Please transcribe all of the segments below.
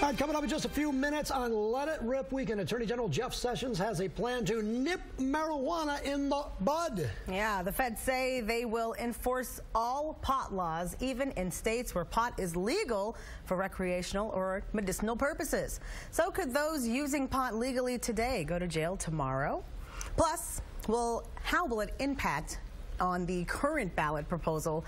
All right, coming up in just a few minutes on Let It Rip Weekend, Attorney General Jeff Sessions has a plan to nip marijuana in the bud. Yeah, the feds say they will enforce all pot laws, even in states where pot is legal for recreational or medicinal purposes. So could those using pot legally today go to jail tomorrow? Plus, how will it impact on the current ballot proposal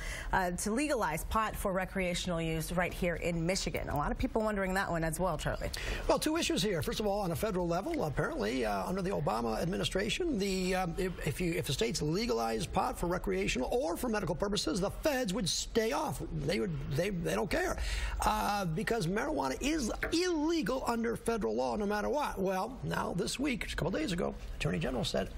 to legalize pot for recreational use right here in Michigan? A lot of people wondering that one as well, Charlie. Well, two issues here. First of all, on a federal level, apparently under the Obama administration, if the states legalize pot for recreational or for medical purposes, the feds would stay off. They don't care because marijuana is illegal under federal law no matter what. Well, now this week, just a couple days ago, Attorney General said,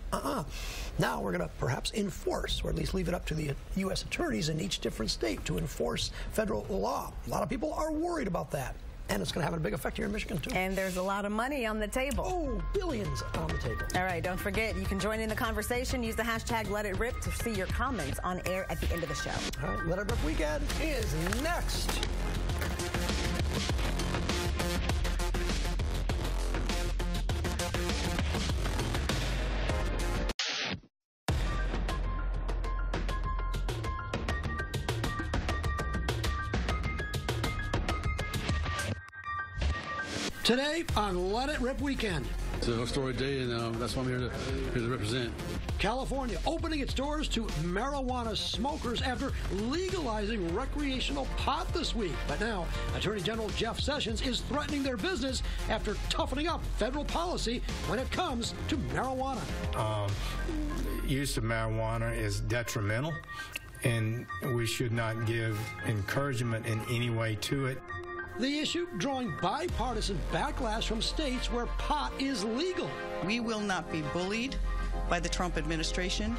now we're going to perhaps enforce, or at least leave it up to the U.S. attorneys in each different state to enforce federal law. A lot of people are worried about that, and it's going to have a big effect here in Michigan, too. And there's a lot of money on the table. Oh, billions on the table. All right, don't forget, you can join in the conversation. Use the hashtag #LetItRip to see your comments on air at the end of the show. All right, Let It Rip Weekend is next. Today on Let It Rip Weekend. It's a historic day, and that's why I'm here to represent. California opening its doors to marijuana smokers after legalizing recreational pot this week. But now, Attorney General Jeff Sessions is threatening their business after toughening up federal policy when it comes to marijuana. Use of marijuana is detrimental, and we should not give encouragement in any way to it. The issue drawing bipartisan backlash from states where pot is legal. We will not be bullied by the Trump administration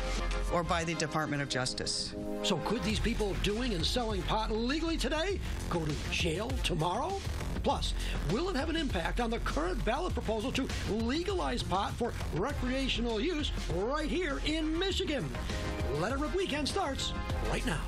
or by the Department of Justice. So could these people doing and selling pot legally today go to jail tomorrow? Plus, will it have an impact on the current ballot proposal to legalize pot for recreational use right here in Michigan? Let It Rip Weekend starts right now.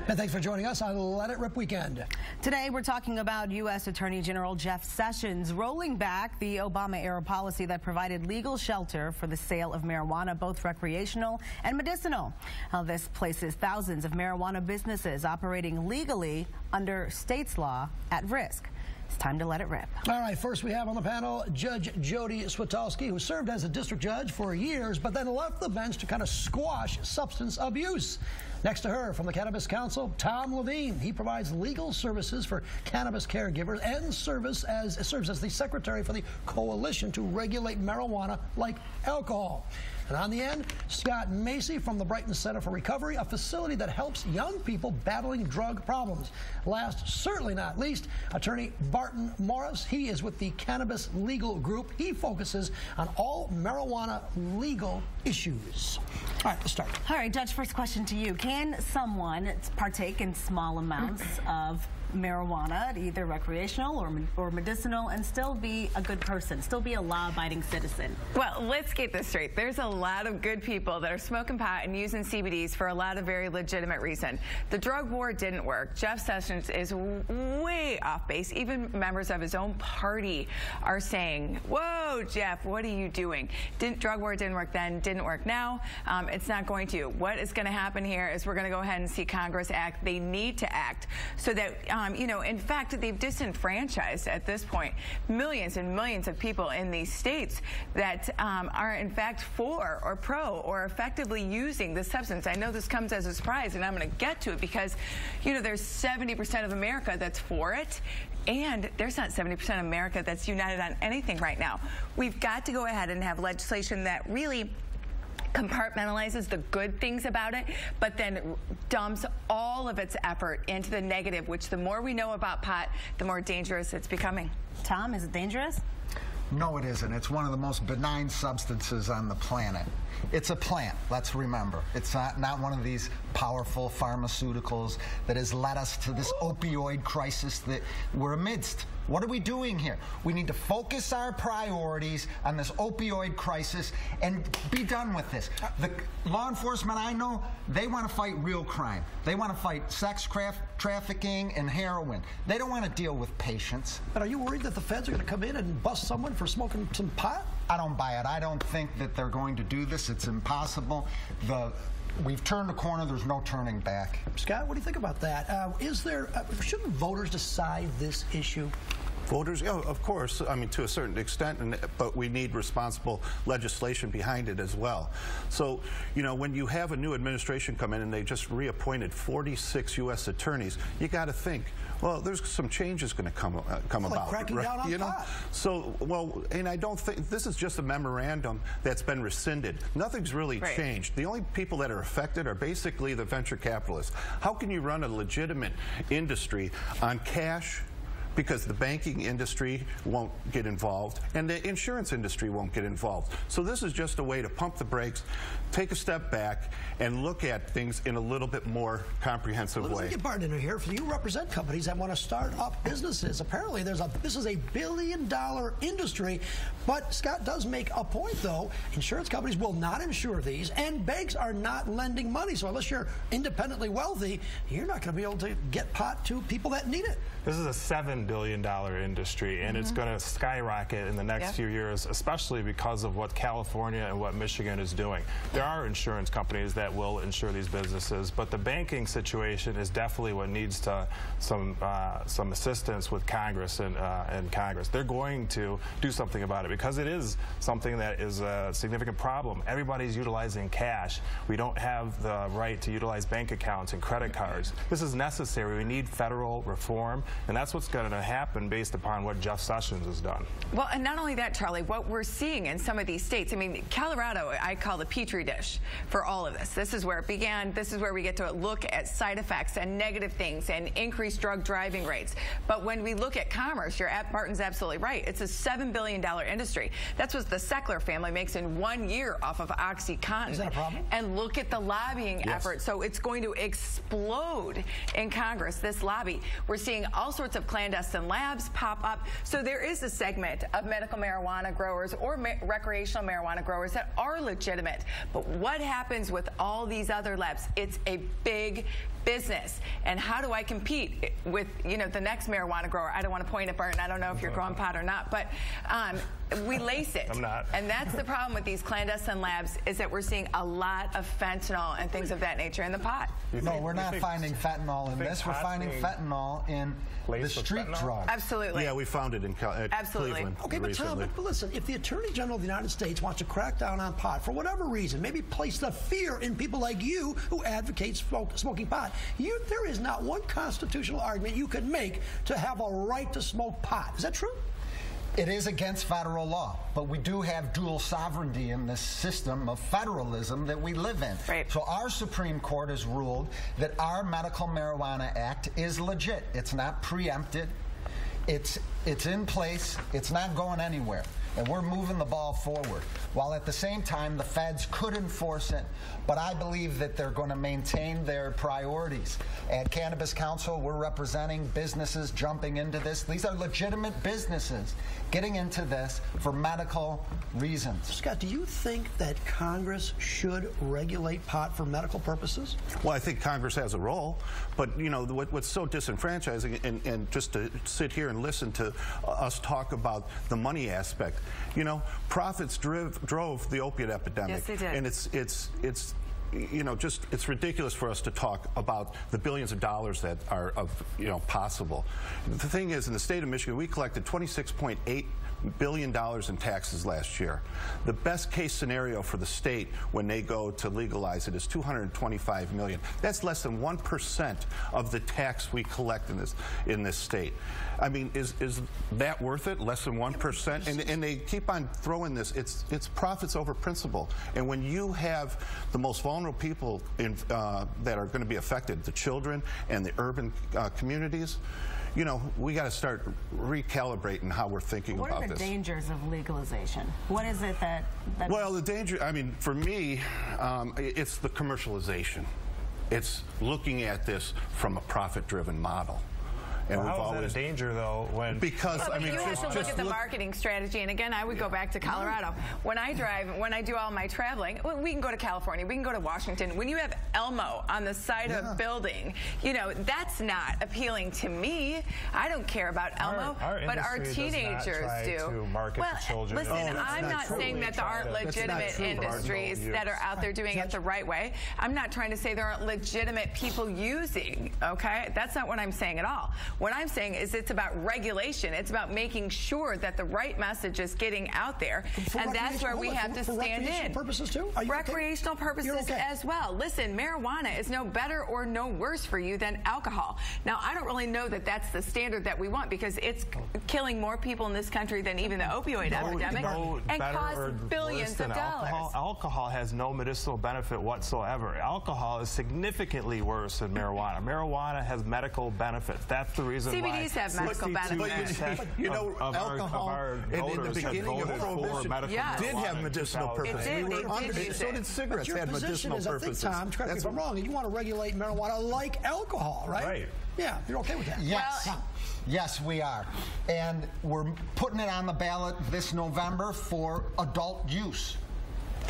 And thanks for joining us on Let It Rip Weekend. Today, we're talking about U.S. Attorney General Jeff Sessions rolling back the Obama-era policy that provided legal shelter for the sale of marijuana, both recreational and medicinal. Now, this places thousands of marijuana businesses operating legally under state's law at risk. It's time to let it rip. All right, first we have on the panel Judge Jody Switowski, who served as a district judge for years, but then left the bench to kind of squash substance abuse. Next to her, from the Cannabis Counsel, Tom Levine. He provides legal services for cannabis caregivers and serves as the secretary for the Coalition to Regulate Marijuana like Alcohol. And on the end, Scott Macy from the Brighton Center for Recovery, a facility that helps young people battling drug problems. Last, certainly not least, Attorney Barton Morris. He is with the Cannabis Legal Group. He focuses on all marijuana legal issues. All right, let's start. All right, Judge, first question to you. Can someone partake in small amounts of marijuana, either recreational or medicinal, and still be a good person, still be a law-abiding citizen? Well, let's get this straight. There's a lot of good people that are smoking pot and using CBDs for a lot of very legitimate reason. The drug war didn't work. Jeff Sessions is way off base. Even members of his own party are saying, whoa, Jeff, what are you doing? Drug war didn't work then, didn't work now. It's not going to. What is going to happen here is we're going to go ahead and see Congress act. They need to act so that in fact, they've disenfranchised at this point millions and millions of people in these states that are in fact for or pro or effectively using this substance. I know this comes as a surprise, and I'm going to get to it because, there's 70% of America that's for it, and there's not 70% of America that's united on anything right now. We've got to go ahead and have legislation that really compartmentalizes the good things about it, but then dumps all of its effort into the negative, which the more we know about pot, the more dangerous it's becoming. Tom, is it dangerous? No, it isn't. It's one of the most benign substances on the planet. It's a plant, let's remember. It's not one of these powerful pharmaceuticals that has led us to this opioid crisis that we're amidst. What are we doing here? We need to focus our priorities on this opioid crisis and be done with this. The law enforcement I know, they want to fight real crime. They want to fight sex trafficking and heroin. They don't want to deal with patients. But are you worried that the feds are going to come in and bust someone for smoking some pot? I don't buy it. I don't think that they're going to do this. It's impossible. We've turned the corner. There's no turning back. Scott, what do you think about that? Shouldn't voters decide this issue? Voters, yeah, of course, I mean, to a certain extent, but we need responsible legislation behind it as well. So, you know, when you have a new administration come in and they just reappointed 46 U.S. attorneys, you got to think, well, there's some changes going to come about. Like cracking down on pot. So, well, and I don't think, this is just a memorandum that's been rescinded. Nothing's really changed. The only people that are affected are basically the venture capitalists. How can you run a legitimate industry on cash? Because the banking industry won't get involved and the insurance industry won't get involved. So this is just a way to pump the brakes, take a step back, and look at things in a little bit more comprehensive way. Let's get Barton in here. You represent companies that want to start up businesses. Apparently, this is a billion-dollar industry. But Scott does make a point, though. Insurance companies will not insure these, and banks are not lending money. So unless you're independently wealthy, you're not going to be able to get pot to people that need it. This is a $7 billion industry, and it's going to skyrocket in the next few years, especially because of what California and what Michigan is doing. There are insurance companies that will insure these businesses, but the banking situation is definitely what needs some assistance with Congress and Congress. They're going to do something about it because it is something that is a significant problem. Everybody's utilizing cash. We don't have the right to utilize bank accounts and credit cards. This is necessary. We need federal reform. And that's what's going to happen based upon what Jeff Sessions has done. Well, and not only that, Charlie, what we're seeing in some of these states, I mean, Colorado, I call the petri dish for all of this. This is where it began. This is where we get to look at side effects and negative things and increased drug driving rates. But when we look at commerce, Barton's absolutely right. It's a $7 billion industry. That's what the Sackler family makes in 1 year off of OxyContin. Is that a problem? And look at the lobbying effort. So it's going to explode in Congress, this lobby. We're seeing all sorts of clandestine labs pop up. So there is a segment of medical marijuana growers or recreational marijuana growers that are legitimate. But what happens with all these other labs? It's a big business. And how do I compete with, you know, the next marijuana grower? I don't want to point at Barton. I don't know if you're growing pot or not, but we lace it. I'm not. And that's the problem with these clandestine labs, is that we're seeing a lot of fentanyl and things of that nature in the pot. No, we're not finding fentanyl in this. We're finding fentanyl in the street drug. Absolutely. Yeah, we found it in Cleveland. Okay, but Tom, but listen, if the Attorney General of the United States wants to crack down on pot for whatever reason, maybe place the fear in people like you who advocate smoking pot, there is not one constitutional argument you could make to have a right to smoke pot. Is that true? It is against federal law, but we do have dual sovereignty in this system of federalism that we live in. Right. So our Supreme Court has ruled that our Medical Marijuana Act is legit. It's not preempted. It's in place. It's not going anywhere. And we're moving the ball forward. While at the same time, the feds could enforce it, but I believe that they're going to maintain their priorities. At Cannabis Counsel, we're representing businesses jumping into this. These are legitimate businesses getting into this for medical reasons. Scott, do you think that Congress should regulate pot for medical purposes? Well, I think Congress has a role, but you know what's so disenfranchising, and just to sit here and listen to us talk about the money aspect. You know, profits drove the opiate epidemic. Yes, they did. And it's you know, just it's ridiculous for us to talk about the billions of dollars that are possible. The thing is, in the state of Michigan, we collected $26.8 billion in taxes last year. The best case scenario for the state when they go to legalize it is $225 million. That's less than 1% of the tax we collect in this state. I mean, is that worth it? Less than 1%? And they keep on throwing this. It's profits over principle. And when you have the most vulnerable people that are going to be affected, the children and the urban communities, you know, we got to start recalibrating how we're thinking about this. What are the dangers of legalization? What is it that well, the danger, I mean, for me, it's the commercialization. It's looking at this from a profit-driven model. And we've how always is that a danger, though, when... Because, I mean, you have to look at the marketing strategy. And again, I would go back to Colorado. When I drive, when I do all my traveling, we can go to California, we can go to Washington. When you have Elmo on the side of a building, you know, that's not appealing to me. I don't care about Elmo, but our teenagers do. To market to children. Listen, I'm not saying that there aren't legitimate industries that are out there doing it the right way. I'm not trying to say there aren't legitimate people using, okay? That's not what I'm saying at all. What I'm saying is it's about regulation. It's about making sure that the right message is getting out there, and that's where we have to stand in. Recreational purposes too? Recreational purposes as well. Listen, marijuana is no better or no worse for you than alcohol. Now, I don't really know that that's the standard that we want, because it's killing more people in this country than even the opioid epidemic, and costs billions of dollars. Alcohol has no medicinal benefit whatsoever. Alcohol is significantly worse than marijuana. Marijuana has medical benefits. That's the reason why CBDs have medical benefits. But you know, alcohol in the beginning of prohibition did have medicinal purposes. So did cigarettes had medicinal purposes. Tom, correct me if I'm wrong, you want to regulate marijuana like alcohol, right? Right. Yeah, you're okay with that? Yes. Well, yes, we are. And we're putting it on the ballot this November for adult use.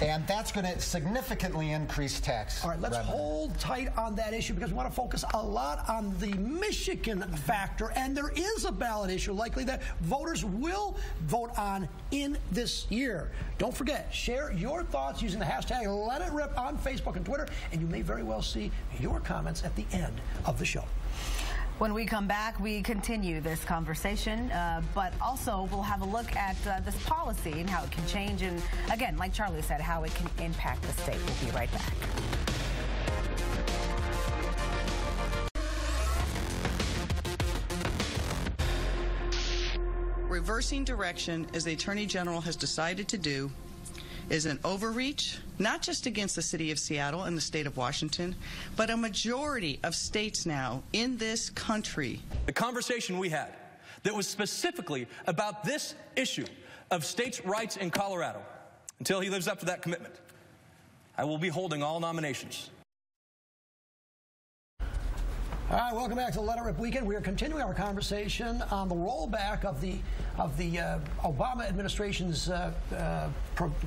And that's going to significantly increase tax. All right, let's hold tight on that issue, because we want to focus a lot on the Michigan factor, and there is a ballot issue likely that voters will vote on in this year. Don't forget, share your thoughts using the hashtag #LetItRip on Facebook and Twitter, and you may very well see your comments at the end of the show. When we come back, we continue this conversation, but also we'll have a look at this policy and how it can change, and again, like Charlie said, how it can impact the state. We'll be right back. Reversing direction, as the Attorney General has decided to do, is an overreach, not just against the city of Seattle and the state of Washington, but a majority of states now in this country. The conversation we had that was specifically about this issue of states' rights in Colorado, until he lives up to that commitment, I will be holding all nominations. All right, welcome back to Let It Rip Weekend. We are continuing our conversation on the rollback of the Obama administration's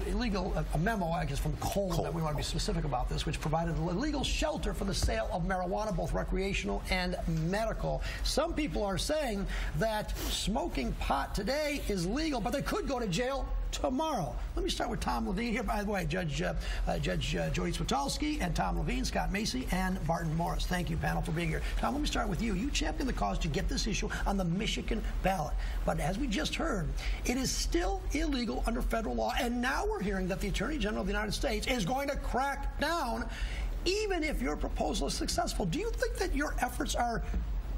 illegal memo, I guess from Cole, that we want to be specific about this, which provided legal shelter for the sale of marijuana, both recreational and medical. Some people are saying that smoking pot today is legal, but they could go to jail tomorrow. Let me start with Tom Levine here. By the way, Judge Jody Switolski and Tom Levine, Scott Macy, and Barton Morris. Thank you, panel, for being here. Tom, let me start with you. You championed the cause to get this issue on the Michigan ballot. But as we just heard, it is still illegal under federal law. And now we're hearing that the Attorney General of the United States is going to crack down even if your proposal is successful. Do you think that your efforts are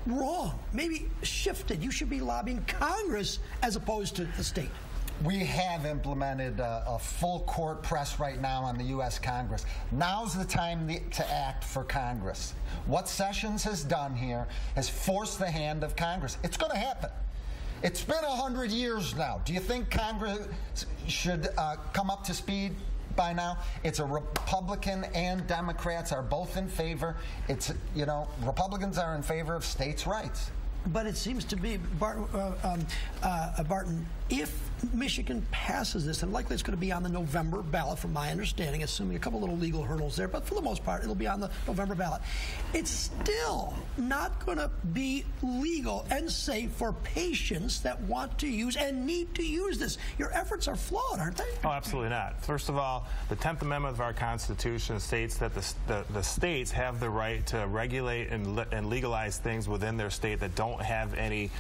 wrong, maybe shifted? You should be lobbying Congress as opposed to the state. We have implemented a full court press right now on the U.S. Congress. Now's the time to act for Congress. What Sessions has done here has forced the hand of Congress. It's going to happen. It's been 100 years now. Do you think Congress should come up to speed by now? It's a Republican and Democrats are both in favor. It's, you know, Republicans are in favor of states' rights. But it seems to be, Barton, if Michigan passes this, and likely it's going to be on the November ballot, from my understanding, assuming a couple little legal hurdles there, but for the most part, it'll be on the November ballot. It's still not going to be legal and safe for patients that want to use and need to use this. Your efforts are flawed, aren't they? Oh, absolutely not. First of all, the 10th Amendment of our Constitution states that the states have the right to regulate and legalize things within their state that don't have any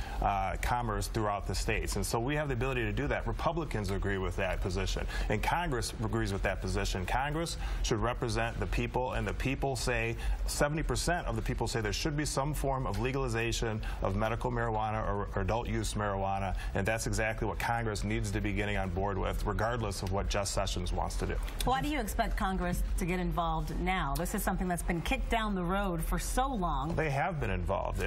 commerce throughout the states. And so we have the ability to do that. Republicans agree with that position, and Congress agrees with that position. Congress should represent the people, and the people say, 70% of the people say there should be some form of legalization of medical marijuana or adult use marijuana, and that's exactly what Congress needs to be getting on board with, regardless of what Jeff Sessions wants to do. Why do you expect Congress to get involved now? This is something that's been kicked down the road for so long. They have been involved.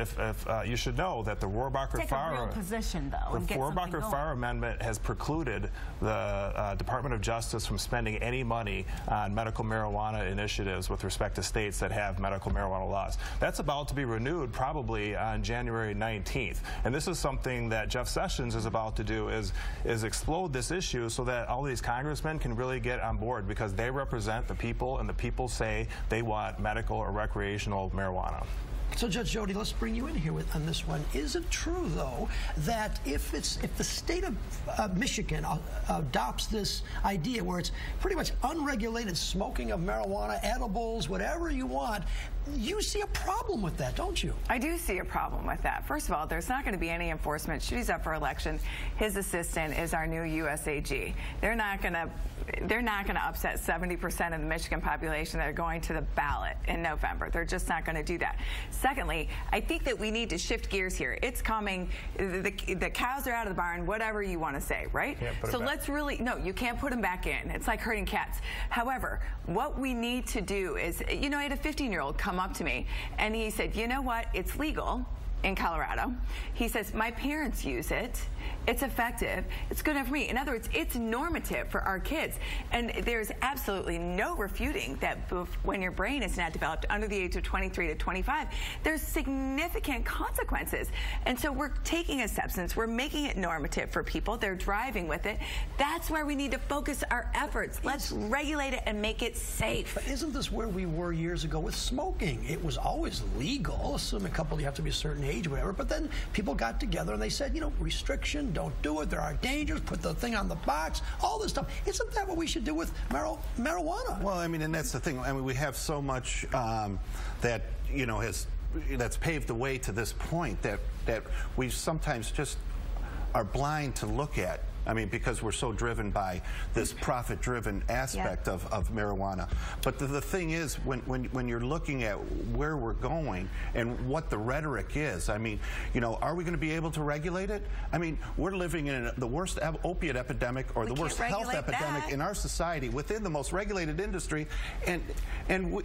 You should know that the Rohrabacher-Farr amendment has precluded the Department of Justice from spending any money on medical marijuana initiatives with respect to states that have medical marijuana laws. That's about to be renewed probably on January 19th. And this is something that Jeff Sessions is about to do, is explode this issue so that all these congressmen can really get on board, because they represent the people, and the people say they want medical or recreational marijuana. So, Judge Jody, let's bring you in here on this one. Is it true, though, that if the state of Michigan adopts this idea where it's pretty much unregulated smoking of marijuana, edibles, whatever you want, you see a problem with that, don't you? I do see a problem with that. First of all, there's not going to be any enforcement. She's up for election. His assistant is our new USAG. They're not going to upset 70% of the Michigan population that are going to the ballot in November. They're just not going to do that. Secondly, I think that we need to shift gears here. It's coming. The cows are out of the barn, whatever you want to say, right? So let's really, no, you can't put them back in. It's like herding cats. However, what we need to do is, you know, I had a 15-year-old come up to me and he said, you know what, it's legal in Colorado. He says, my parents use it. It's effective. It's good enough for me. In other words, it's normative for our kids. And there's absolutely no refuting that when your brain is not developed under the age of 23 to 25, there's significant consequences. And so we're taking a substance, we're making it normative for people. They're driving with it. That's where we need to focus our efforts. Let's regulate it and make it safe. But isn't this where we were years ago with smoking? It was always legal, assuming you have to be a certain age or whatever, but then people got together and they said, you know, restriction, don't do it, there are dangers, put the thing on the box, all this stuff. Isn't that what we should do with marijuana? Well, I mean, and that's the thing. I mean, we have so much that, you know, that's paved the way to this point that we sometimes just are blind to look at. I mean, because we're so driven by this profit-driven aspect of marijuana. But the thing is, when you're looking at where we're going and what the rhetoric is, I mean, you know, are we going to be able to regulate it? I mean, we're living in the worst opiate epidemic or the worst health epidemic in our society within the most regulated industry. And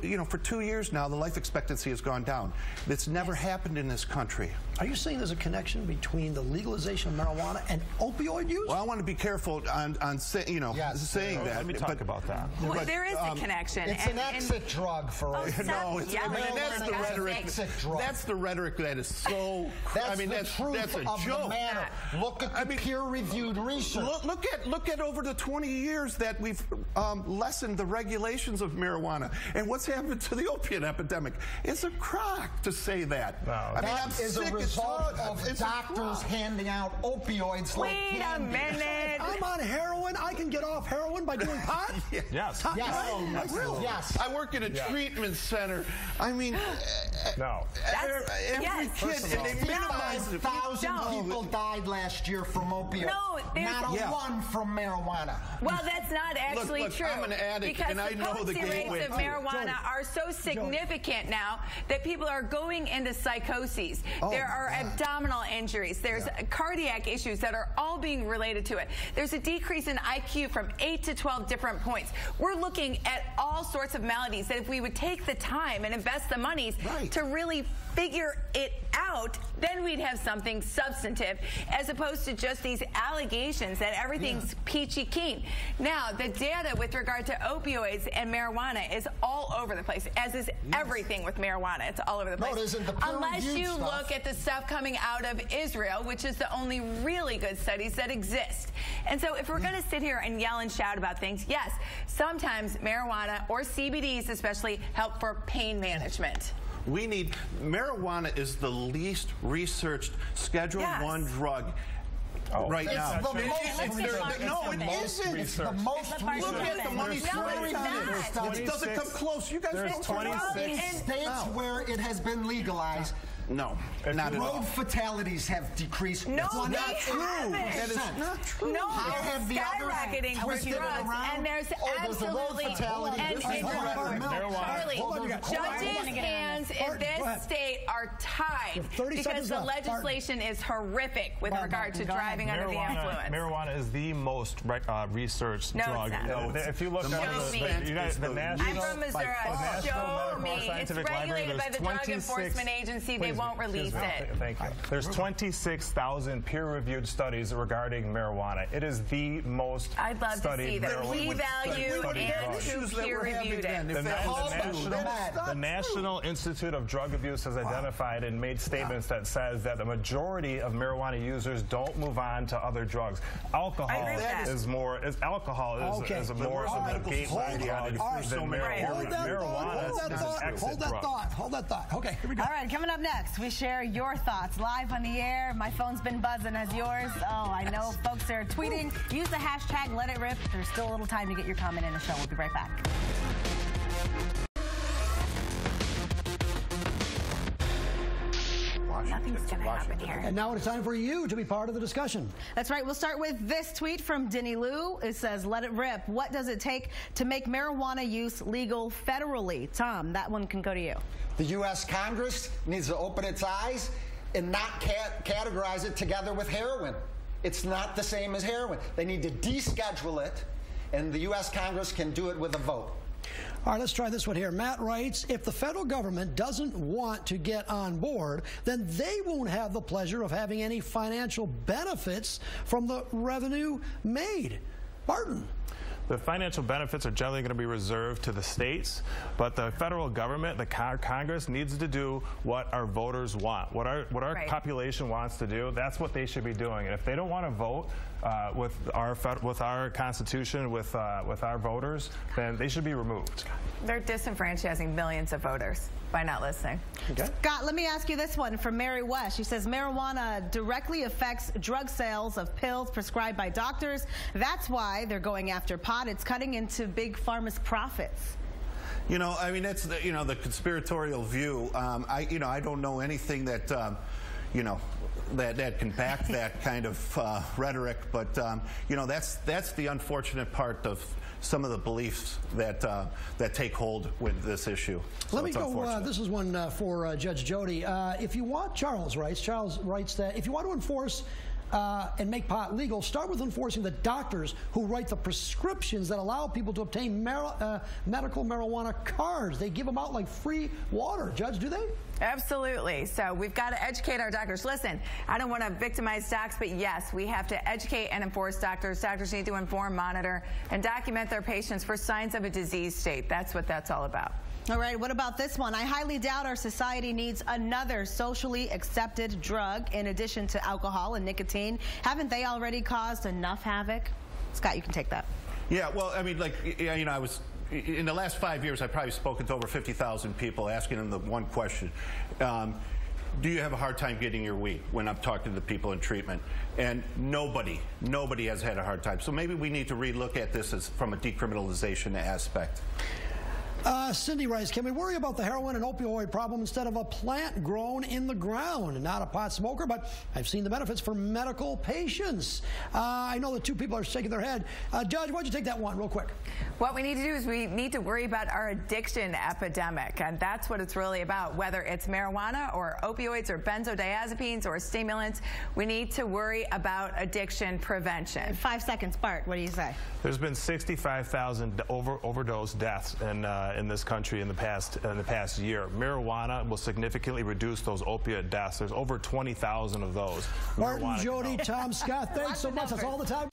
you know, for 2 years now, the life expectancy has gone down. It's never happened in this country. Are you saying there's a connection between the legalization of marijuana and opioid use? Well, I want to be careful on saying that. Let me talk about that. Well, but, there is a connection. It's an exit drug for us. No, it's, I mean, that's the rhetoric. That's the rhetoric that is so. That's the truth that's a of joke. The matter. Look at the peer-reviewed research. Look at over the 20 years that we've lessened the regulations of marijuana, and what's happened to the opiate epidemic. It's a crock to say that. No, I mean, that is a result of doctors handing out opioids like candy. Wait a minute. I'm on heroin. I can get off heroin by doing pot? Yes. Yes. Really? Yes. I work in a treatment center. I mean, That's, every kid, and they minimize it. 5,000 people died last year from opioids. No, not a one from marijuana. Well, that's not actually look, true. I'm an addict, because and I know the potency rates of marijuana are so significant now that people are going into psychoses. There are abdominal injuries. There's cardiac issues that are all being related to it. There's a decrease in IQ from 8 to 12 different points. We're looking at all sorts of maladies that if we would take the time and invest the monies to really figure it out, then we'd have something substantive, as opposed to just these allegations that everything's peachy keen. Now, the data with regard to opioids and marijuana is all over the place, as is everything with marijuana. It's all over the place. No, it isn't. The Unless you look at the stuff coming out of Israel, which is the only really good studies that exist. And so if we're going to sit here and yell and shout about things, yes, sometimes marijuana, or CBDs especially, help for pain management. We need, marijuana is the least researched Schedule I drug right now. No, it isn't. It's the most researched. Look at the money spent on it. It doesn't come close. You guys There's 26 states where it has been legalized. No, not at all. Road fatalities have decreased. No, That's not true. That is not true. No, there's skyrocketing with drugs, and there's absolutely judges' hands in this state are tied because the legislation is horrific with regard to driving under the influence. Marijuana is the most researched drug. If you look at the National I'm from Missouri. Show me. It's regulated by the Drug Enforcement Agency. They won't release it. Thank you. There's 26,000 peer-reviewed studies regarding marijuana. It is the most I'd love to see the p-value and who peer-reviewed it. The National Institute of Drug Abuse has identified and made statements that says that the majority of marijuana users don't move on to other drugs. Alcohol is more of a gateway drug than marijuana. Hold that thought. Okay, here we go. All right, coming up next, we share your thoughts live on the air. My phone's been buzzing as yours. Oh, I know folks are tweeting. Use the hashtag #LetItRip. There's still a little time to get your comment in the show. We'll be right back. Nothing's going to happen here. And now it's time for you to be part of the discussion. That's right. We'll start with this tweet from Denny Lou. It says, "Let it rip. What does it take to make marijuana use legal federally?" Tom, that one can go to you. The U.S. Congress needs to open its eyes and not categorize it together with heroin. It's not the same as heroin. They need to deschedule it, and the U.S. Congress can do it with a vote. All right, let's try this one here. Matt writes, if the federal government doesn't want to get on board, then they won't have the pleasure of having any financial benefits from the revenue made. Martin. The financial benefits are generally going to be reserved to the states, but the federal government, the Congress, needs to do what our voters want. What our population wants to do, that's what they should be doing. And if they don't want to vote with our Constitution, with our voters, then they should be removed. They're disenfranchising millions of voters by not listening. Okay. Scott, let me ask you this one from Mary West. She says marijuana directly affects drug sales of pills prescribed by doctors. That's why they're going after pot. It's cutting into big pharma's profits. You know, I mean, that's the, the conspiratorial view. I don't know anything that, that can back that kind of rhetoric. But that's the unfortunate part of some of the beliefs that take hold with this issue. So let me go. This is one for Judge Jody. If you want, Charles writes that if you want to enforce and make pot legal, start with enforcing the doctors who write the prescriptions that allow people to obtain medical marijuana cards. They give them out like free water. Judge, do they? Absolutely. So we've got to educate our doctors. Listen, I don't want to victimize docs, but yes, we have to educate and enforce doctors. Doctors need to inform, monitor, and document their patients for signs of a disease state. That's what that's all about. All right, what about this one? I highly doubt our society needs another socially accepted drug in addition to alcohol and nicotine. Haven't they already caused enough havoc? Scott, you can take that. Yeah, well, I mean, I was... In the last 5 years, I've probably spoken to over 50,000 people, asking them the one question. Do you have a hard time getting your weed when I'm talking to the people in treatment? And nobody has had a hard time. So maybe we need to relook at this as from a decriminalization aspect. Cindy writes, can we worry about the heroin and opioid problem instead of a plant grown in the ground? Not a pot smoker, but I've seen the benefits for medical patients. I know the two people are shaking their head. Judge, why don't you take that one real quick? What we need to do is we need to worry about our addiction epidemic, and that's what it's really about. Whether it's marijuana or opioids or benzodiazepines or stimulants, we need to worry about addiction prevention. In 5 seconds, Bart, what do you say? There's been 65,000 overdose deaths in this country in the past year. Marijuana will significantly reduce those opiate deaths. There's over 20,000 of those. Martin, Jody, Tom, Scott, thanks so much. That's all the time.